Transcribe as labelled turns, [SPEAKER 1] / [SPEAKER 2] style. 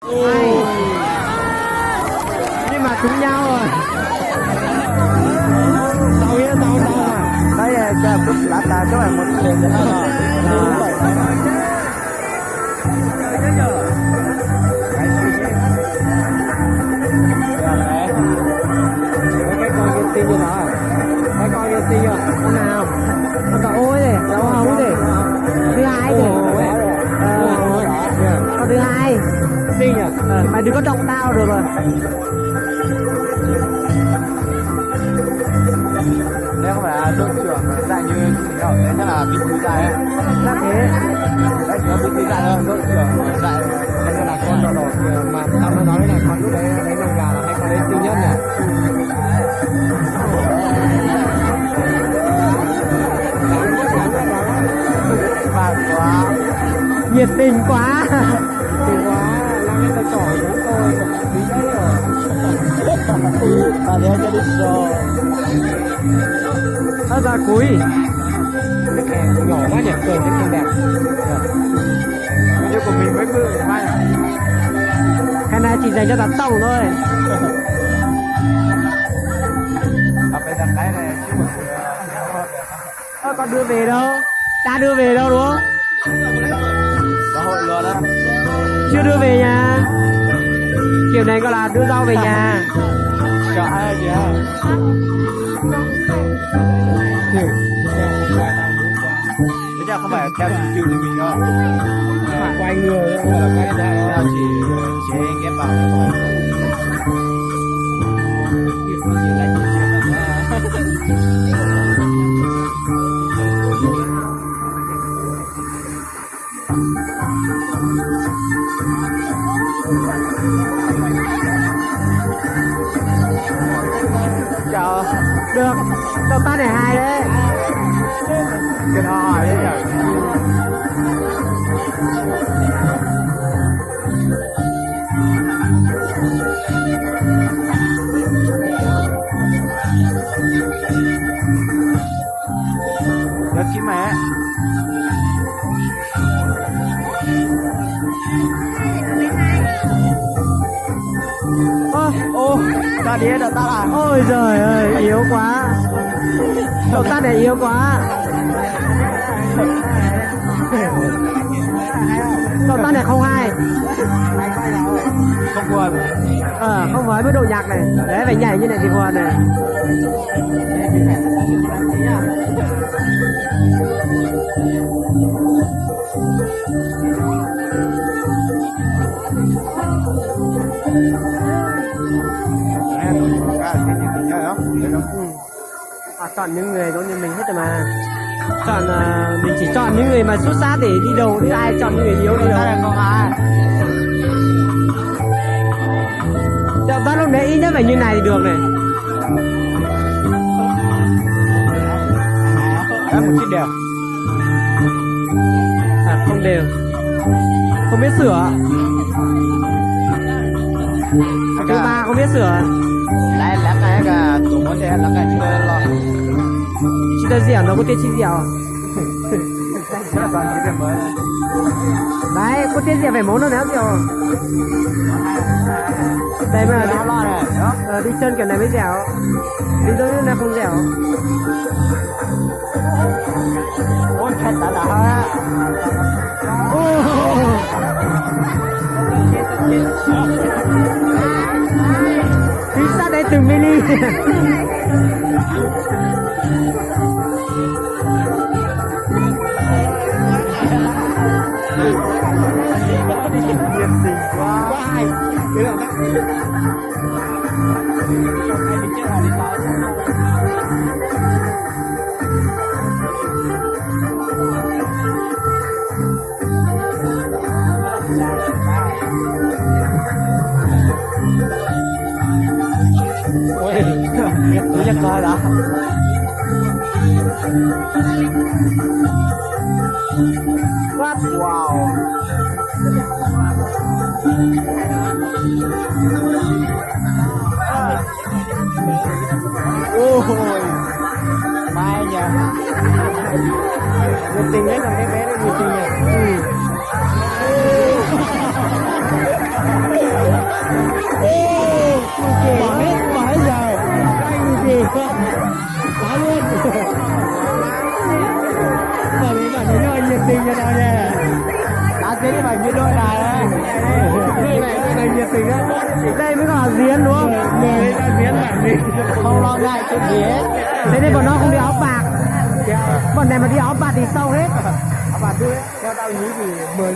[SPEAKER 1] Nhưng mà trúng nhau rồi. Tao nghĩa tao mà.
[SPEAKER 2] Đấy là chút lá ta cho bạn một tiền để nó
[SPEAKER 1] Cái con kia tin chưa đó? Cái con kia tin chưa? Con nào? Con cậu ôi này, cậu hồng này. Thứ hai này. Con thứ hai. Tin nhỉ? Mày đừng có động tao được rồi.
[SPEAKER 2] Đây không phải là đội trưởng dài như đâu, đấy chắc là bí thư dài ấy.
[SPEAKER 1] Chắc thế.
[SPEAKER 2] Đấy chỉ có bí thư dài thôi, đội trưởng dài đây là con đỏ
[SPEAKER 1] Mà tao nó nói là con lúc đấy lấy lông gà là hay con lấy tinh nhất này.
[SPEAKER 2] quá
[SPEAKER 1] Nhiệt tình quá. Tình quá, làm cái tay trỏ của tôi bí đấy rồi.
[SPEAKER 2] ta đeo cho đi rồi.
[SPEAKER 1] Ơ ra cúi. Cái kèm nhỏ quá nhỉ, cười cái kèm đẹp.
[SPEAKER 2] Như của mình mới bự mai à?
[SPEAKER 1] Cái này chỉ dành cho đám tổng thôi.
[SPEAKER 2] Phải đặt cái này chứ mà
[SPEAKER 1] Con đưa về đâu? Ta đưa về đâu đúng không?
[SPEAKER 2] có hội luôn á.
[SPEAKER 1] Chưa đưa về nhà. Kiểu này gọi là đưa rau về nhà.
[SPEAKER 2] Sợ ai gì hả? Thế chắc không phải theo chiều thì mình đâu.
[SPEAKER 1] Quay người đó, gọi là quay ra đó.
[SPEAKER 2] Theo chỉ ghép vào thôi.
[SPEAKER 1] Chào. Được. Cho ta để hai đấy.
[SPEAKER 2] Cái nó hỏi đấy nhỉ? Nhớ chín mẹ. Ô, ta đi đã ta là.
[SPEAKER 1] Ôi giời ơi, yếu quá. Cậu ta để yếu quá. Cậu ta để không hai.
[SPEAKER 2] Không buồn.
[SPEAKER 1] Không với độ nhạc này. Đấy, phải nhảy như này thì buồn này. Chọn những người giống như mình hết rồi mà. Mình chỉ chọn những người mà xuất sắc để đi đầu, chứ ai chọn những người yếu đi đâu.
[SPEAKER 2] Không ai.
[SPEAKER 1] Chọn bắt lúc đấy ít nhất phải như này thì được này.
[SPEAKER 2] Đấy, một chiếc đều.
[SPEAKER 1] Không đều. Không biết sửa. Thứ ba không biết sửa.
[SPEAKER 2] Đấy, lá cái cả tủ món thế lá cái chưa lo.
[SPEAKER 1] Chị ta dẻo nó có tiết chị dẻo.
[SPEAKER 2] Rất là toàn cái mới.
[SPEAKER 1] Đấy, có tiết dẻo phải món nó néo dẻo. Đây mà
[SPEAKER 2] Nó lo này, đó.
[SPEAKER 1] đi chân kiểu này mới dẻo. Đi giống như này không dẻo.
[SPEAKER 2] Ôi, thật đã ha.
[SPEAKER 1] Đi sát đây từng mini.
[SPEAKER 2] Nhiệt tình quá.
[SPEAKER 1] Vai. Thế là các ôi, biết túi chắc coi đó. What?
[SPEAKER 2] Wow.
[SPEAKER 1] Ôi,
[SPEAKER 2] Mai nhỉ.
[SPEAKER 1] nhiệt tình đấy, là cái bé này nhiệt tình nhỉ. bỏ hết giờ anh gì quá luôn bởi vì bạn thấy nó nhiệt tình cho nó nha
[SPEAKER 2] đá thế thì phải như đôi này
[SPEAKER 1] này nhiệt tình á đây mới gọi là giếng đúng không người ta giếng làm gì
[SPEAKER 2] không lo ngại chuyện gì hết.
[SPEAKER 1] thế nên bọn nó không đi áo bạc bọn này mà đi áo bạc thì sau hết
[SPEAKER 2] Các bạn đưa theo tao nhí thì 10 đấy.